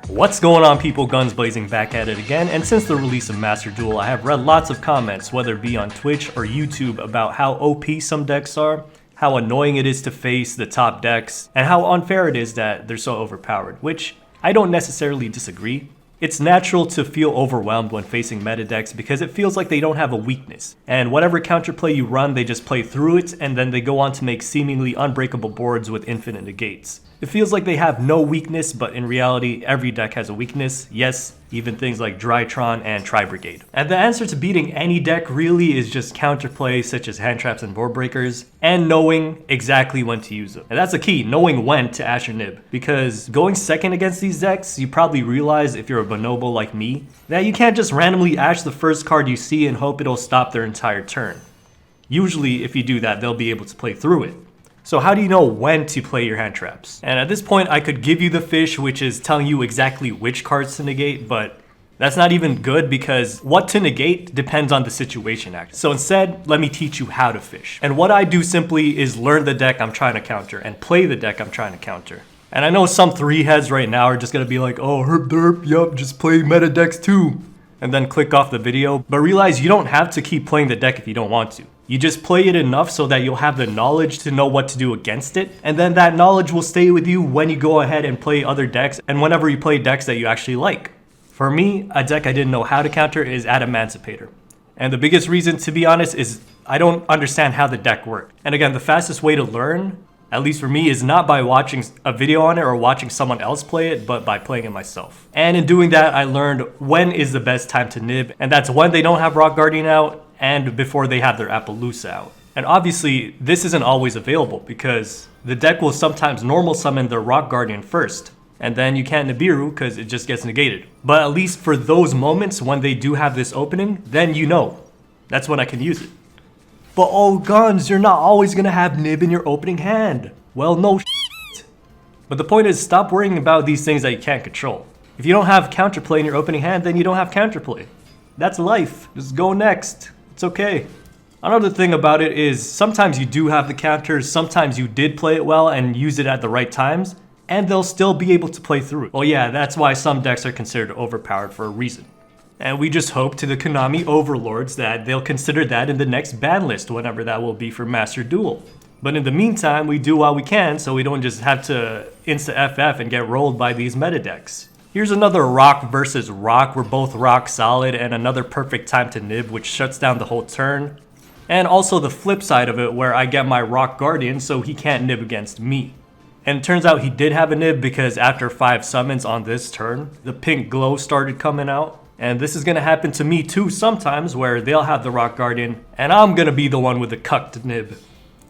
What's going on, people? Guns Blazing back at it again, and since the release of Master Duel, I have read lots of comments, whether it be on Twitch or YouTube, about how OP some decks are, how annoying it is to face the top decks, and how unfair it is that they're so overpowered, which I don't necessarily disagree. It's natural to feel overwhelmed when facing meta decks because it feels like they don't have a weakness, and whatever counterplay you run, they just play through it, and then they go on to make seemingly unbreakable boards with infinite negates. It feels like they have no weakness, but in reality, every deck has a weakness. Yes, even things like Drytron and Tri-Brigade. And the answer to beating any deck really is just counterplay such as hand traps and board breakers, and knowing exactly when to use them. And that's the key, knowing when to ash your nib. Because going second against these decks, you probably realize if you're a bonobo like me, that you can't just randomly ash the first card you see and hope it'll stop their entire turn. Usually, if you do that, they'll be able to play through it. So how do you know when to play your hand traps? And at this point, I could give you the fish, which is telling you exactly which cards to negate, but that's not even good because what to negate depends on the situation actually. So instead, let me teach you how to fish. And what I do simply is learn the deck I'm trying to counter and play the deck I'm trying to counter. And I know some three heads right now are just gonna be like, oh, herp derp, yup, just play meta decks too. And then click off the video. But realize you don't have to keep playing the deck if you don't want to. You just play it enough so that you'll have the knowledge to know what to do against it, and then that knowledge will stay with you when you go ahead and play other decks and whenever you play decks that you actually like. For me, a deck I didn't know how to counter is Adamancipator. And the biggest reason, to be honest, is I don't understand how the deck worked. And again, the fastest way to learn, at least for me, is not by watching a video on it or watching someone else play it, but by playing it myself. And in doing that, I learned when is the best time to nib, and that's when they don't have Rock Guardian out, and before they have their Apollousa out. And obviously, this isn't always available because the deck will sometimes normal summon their Rock Guardian first, and then you can't Nibiru because it just gets negated. But at least for those moments when they do have this opening, then you know. That's when I can use it. But oh guns, you're not always gonna have Nib in your opening hand. Well, no shit. But the point is, stop worrying about these things that you can't control. If you don't have counterplay in your opening hand, then you don't have counterplay. That's life, just go next. It's okay. Another thing about it is sometimes you do have the counters, sometimes you did play it well and use it at the right times, and they'll still be able to play through it. Well, yeah, that's why some decks are considered overpowered for a reason. And we just hope to the Konami overlords that they'll consider that in the next ban list, whenever that will be for Master Duel. But in the meantime, we do what we can so we don't just have to insta-FF and get rolled by these meta decks. Here's another rock versus rock. We're both rock solid, and another perfect time to nib, which shuts down the whole turn. And also the flip side of it, where I get my Rock Guardian so he can't nib against me. And it turns out he did have a nib because after 5 summons on this turn, the pink glow started coming out. And this is gonna happen to me too sometimes, where they'll have the Rock Guardian, and I'm gonna be the one with the cucked nib.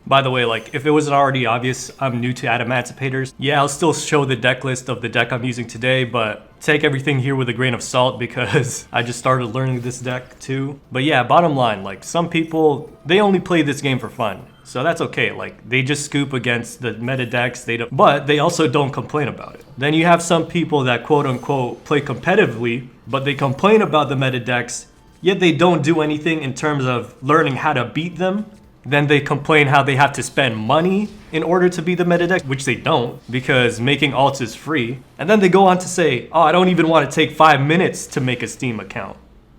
By the way, like, if it wasn't already obvious, I'm new to Adamancipators. Yeah, I'll still show the deck list of the deck I'm using today, but take everything here with a grain of salt because I just started learning this deck too. But yeah, bottom line, like, some people, they only play this game for fun. So that's okay, like, they just scoop against the meta decks, but they also don't complain about it. Then you have some people that quote unquote play competitively, but they complain about the meta decks, yet they don't do anything in terms of learning how to beat them. Then they complain how they have to spend money in order to beat the meta deck, which they don't, because making alts is free. And then they go on to say, oh, I don't even want to take 5 minutes to make a Steam account.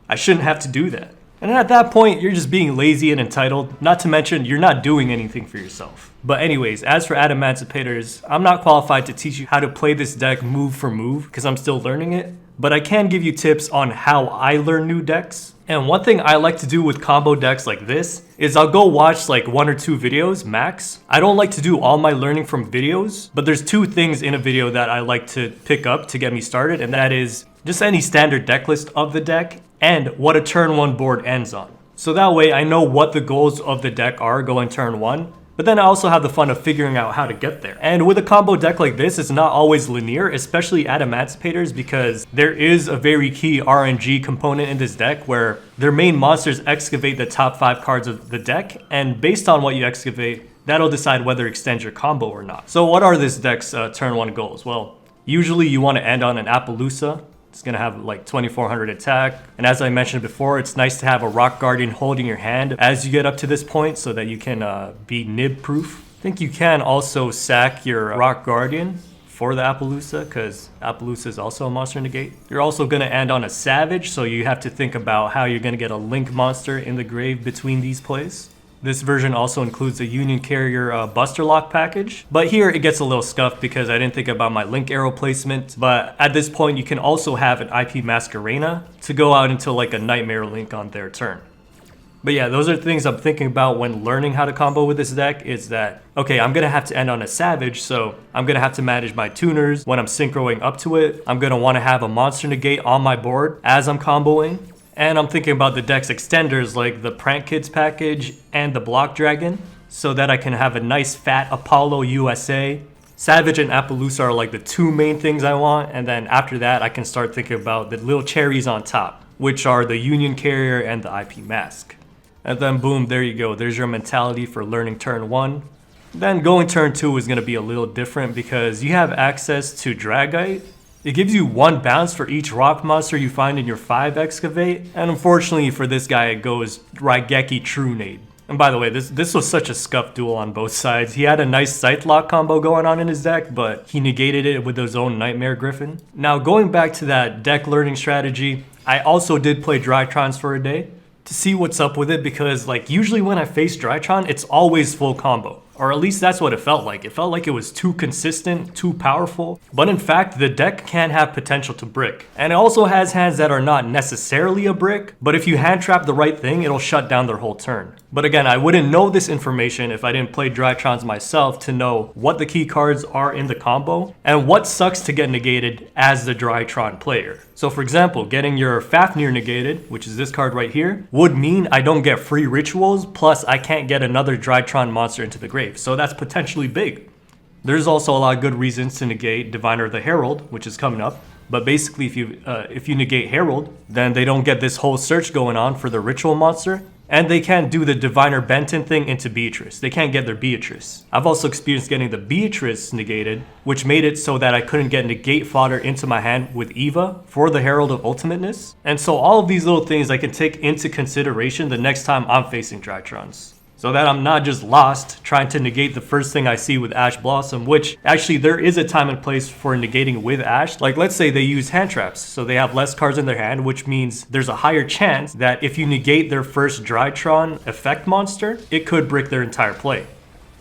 I shouldn't have to do that. And at that point, you're just being lazy and entitled, not to mention you're not doing anything for yourself. But anyways, as for Adamancipators, I'm not qualified to teach you how to play this deck move for move, because I'm still learning it. But I can give you tips on how I learn new decks. And one thing I like to do with combo decks like this is I'll go watch like 1 or 2 videos max. I don't like to do all my learning from videos, but there's 2 things in a video that I like to pick up to get me started, and that is just any standard deck list of the deck and what a turn 1 board ends on. So that way I know what the goals of the deck are going turn 1. But then I also have the fun of figuring out how to get there. And with a combo deck like this, it's not always linear, especially Adamancipators, because there is a very key RNG component in this deck where their main monsters excavate the top 5 cards of the deck, and based on what you excavate, that'll decide whether it extends your combo or not. So what are this deck's turn 1 goals? Well, usually you want to end on an Apollousa. It's gonna have like 2400 attack. And as I mentioned before, it's nice to have a Rock Guardian holding your hand as you get up to this point so that you can be nib proof. I think you can also sack your Rock Guardian for the Apollousa, because Apollousa is also a monster negate. You're also going to end on a Savage, so you have to think about how you're going to get a Link monster in the grave between these plays. This version also includes a Union Carrier Buster Lock package, but here it gets a little scuffed because I didn't think about my Link arrow placement. But at this point, you can also have an IP Masquerena to go out into like a Nightmare Link on their turn. But yeah, those are things I'm thinking about when learning how to combo with this deck, is that, okay, I'm going to have to end on a Savage, so I'm going to have to manage my tuners when I'm synchroing up to it. I'm going to want to have a monster negate on my board as I'm comboing. And I'm thinking about the deck's extenders like the Prank-Kids package and the Block Dragon, so that I can have a nice fat Apollo USA. Savage and Apollousa are like the two main things I want, and then after that I can start thinking about the little cherries on top, which are the Union Carrier and the IP Mask. And then boom, there you go. There's your mentality for learning turn 1. Then going turn 2 is going to be a little different because you have access to Dragite. It gives you 1 bounce for each rock monster you find in your 5 excavate, and unfortunately for this guy it goes Raigeki Trunade. And by the way, this was such a scuffed duel on both sides. He had a nice Scythe Lock combo going on in his deck, but he negated it with his own Nightmare Griffin. Now going back to that deck learning strategy, I also did play Drytrons for a day to see what's up with it, because like usually when I face Drytron, it's always full combo. Or at least that's what it felt like. It felt like it was too consistent, too powerful. But in fact, the deck can have potential to brick. And it also has hands that are not necessarily a brick, but if you hand trap the right thing, it'll shut down their whole turn. But again, I wouldn't know this information if I didn't play Drytrons myself to know what the key cards are in the combo and what sucks to get negated as the Drytron player. So for example, getting your Fafnir negated, which is this card right here, would mean I don't get free rituals, plus I can't get another Drytron monster into the grave. So that's potentially big. There's also a lot of good reasons to negate Diviner the Herald, which is coming up. But basically, if you negate Herald, then they don't get this whole search going on for the ritual monster. And they can't do the Diviner Benton thing into Beatrice. They can't get their Beatrice. I've also experienced getting the Beatrice negated, which made it so that I couldn't get negate fodder into my hand with Eva for the Herald of Ultimateness. And so all of these little things I can take into consideration the next time I'm facing Drytrons, so that I'm not just lost trying to negate the first thing I see with Ash Blossom, which actually there is a time and place for negating with Ash. Like let's say they use hand traps, so they have less cards in their hand, which means there's a higher chance that if you negate their first Drytron effect monster, it could brick their entire play.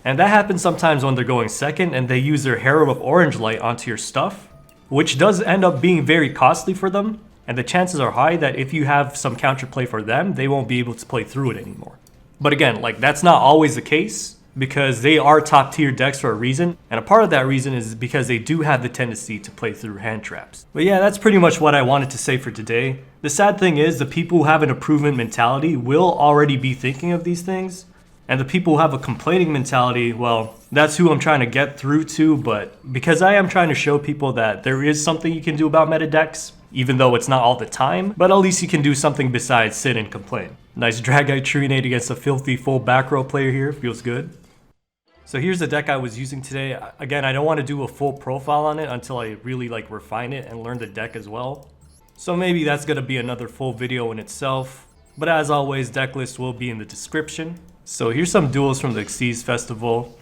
And that happens sometimes when they're going second and they use their Herald of Orange Light onto your stuff, which does end up being very costly for them. And the chances are high that if you have some counterplay for them, they won't be able to play through it anymore. But again, like that's not always the case, because they are top tier decks for a reason, and a part of that reason is because they do have the tendency to play through hand traps. But yeah, that's pretty much what I wanted to say for today. The sad thing is the people who have an improvement mentality will already be thinking of these things, and the people who have a complaining mentality, well, that's who I'm trying to get through to. But because I am trying to show people that there is something you can do about meta decks, even though it's not all the time, but at least you can do something besides sit and complain. Nice Dragite Trinate against a filthy full back row player here, feels good. So here's the deck I was using today. Again, I don't want to do a full profile on it until I really like refine it and learn the deck as well. So maybe that's going to be another full video in itself. But as always, deck list will be in the description. So here's some duels from the Xyz Festival.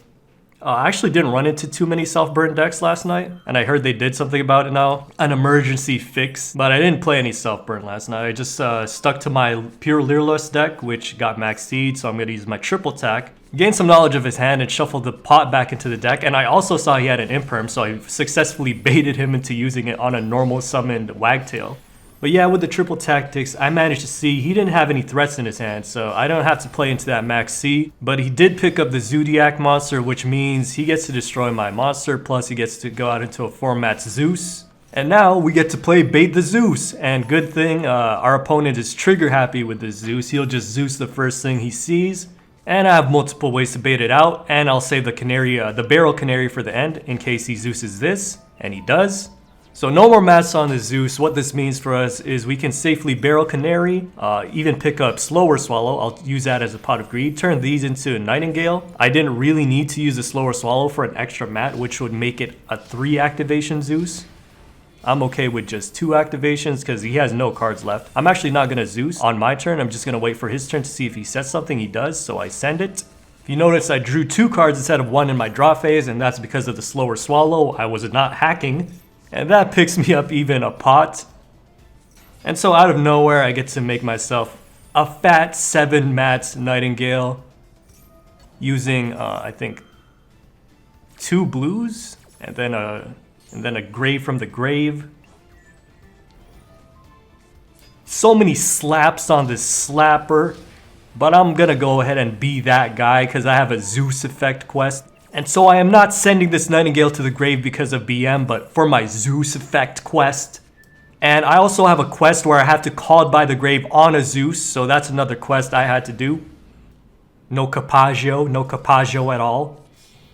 I actually didn't run into too many self-burn decks last night, and I heard they did something about it now, an emergency fix, but I didn't play any self-burn last night. I just stuck to my pure Leerless deck, which got max seed, so I'm going to use my triple attack, gain some knowledge of his hand, and shuffle the pot back into the deck. And I also saw he had an imperm, so I successfully baited him into using it on a normal summoned Wagtail. But yeah, with the triple tactics, I managed to see he didn't have any threats in his hand, so I don't have to play into that max C. But he did pick up the Zodiac monster, which means he gets to destroy my monster, plus he gets to go out into a format Zeus. And now we get to play Bait the Zeus. And good thing, our opponent is trigger happy with the Zeus. He'll just Zeus the first thing he sees. And I have multiple ways to bait it out, and I'll save the canary, the barrel canary for the end in case he Zeus's this, and he does. So no more mats on the Zeus. What this means for us is we can safely barrel Canary, even pick up Slower Swallow. I'll use that as a pot of greed. Turn these into a Nightingale. I didn't really need to use a Slower Swallow for an extra mat, which would make it a 3 activation Zeus. I'm okay with just 2 activations because he has no cards left. I'm actually not going to Zeus on my turn. I'm just going to wait for his turn to see if he sets something. He does, so I send it. You notice I drew 2 cards instead of 1 in my draw phase, and that's because of the slower swallow. I was not hacking, and that picks me up even a pot. And so out of nowhere, I get to make myself a fat 7 mats Nightingale using, I think, 2 blues, and then a grave from the grave. So many slaps on this slapper. But I'm gonna go ahead and be that guy because I have a Zeus effect quest. And so I am not sending this Nightingale to the grave because of BM, but for my Zeus effect quest. And I also have a quest where I have to call by the grave on a Zeus, so that's another quest I had to do. No Capagio at all.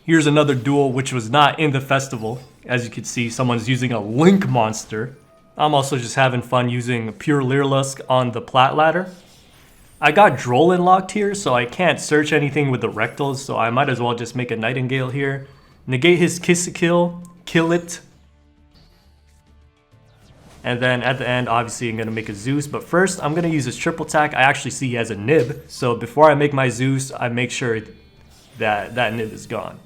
Here's another duel which was not in the festival. As you can see, someone's using a Link monster. I'm also just having fun using pure Leerlusk on the plat ladder. I got Droll unlocked here, so I can't search anything with the rectals, so I might as well just make a Nightingale here. Negate his Kiss-a-Kill, kill it. And then at the end, obviously I'm going to make a Zeus, but first I'm going to use his triple attack. I actually see he has a Nib, so before I make my Zeus, I make sure that that Nib is gone.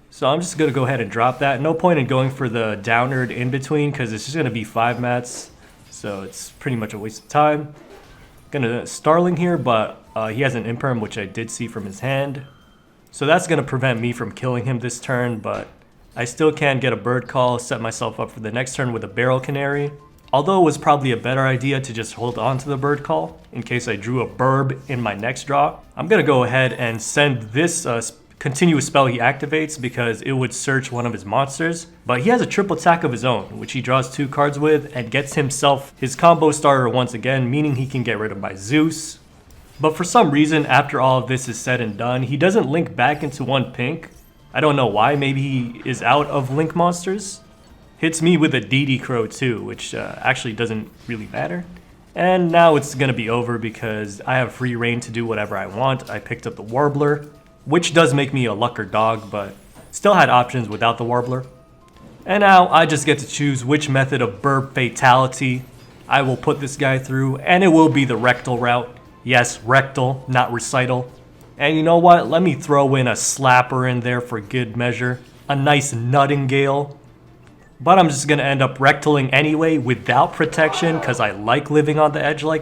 So I'm just going to go ahead and drop that. No point in going for the downward in between, because it's just going to be 5 mats, so it's pretty much a waste of time. Gonna Starling here, but he has an Imperm, which I did see from his hand. So that's gonna prevent me from killing him this turn, but I still can get a bird call, set myself up for the next turn with a Barrel Canary. Although it was probably a better idea to just hold on to the bird call in case I drew a burb in my next draw. I'm gonna go ahead and send this continuous spell he activates because it would search one of his monsters. But he has a triple attack of his own, which he draws 2 cards with and gets himself his combo starter once again, meaning he can get rid of my Zeus. But for some reason, after all of this is said and done, he doesn't link back into 1 pink. I don't know why, maybe he is out of link monsters. Hits me with a DD Crow too, which actually doesn't really matter. And now it's gonna be over because I have free reign to do whatever I want. I picked up the Warbler, which does make me a lucker dog, but still had options without the Warbler. And now I just get to choose which method of burb fatality I will put this guy through, and it will be the rectal route. Yes, rectal, not recital. And you know what? Let me throw in a slapper in there for good measure. A nice Nuttingale. But I'm just gonna end up rectaling anyway without protection because I like living on the edge like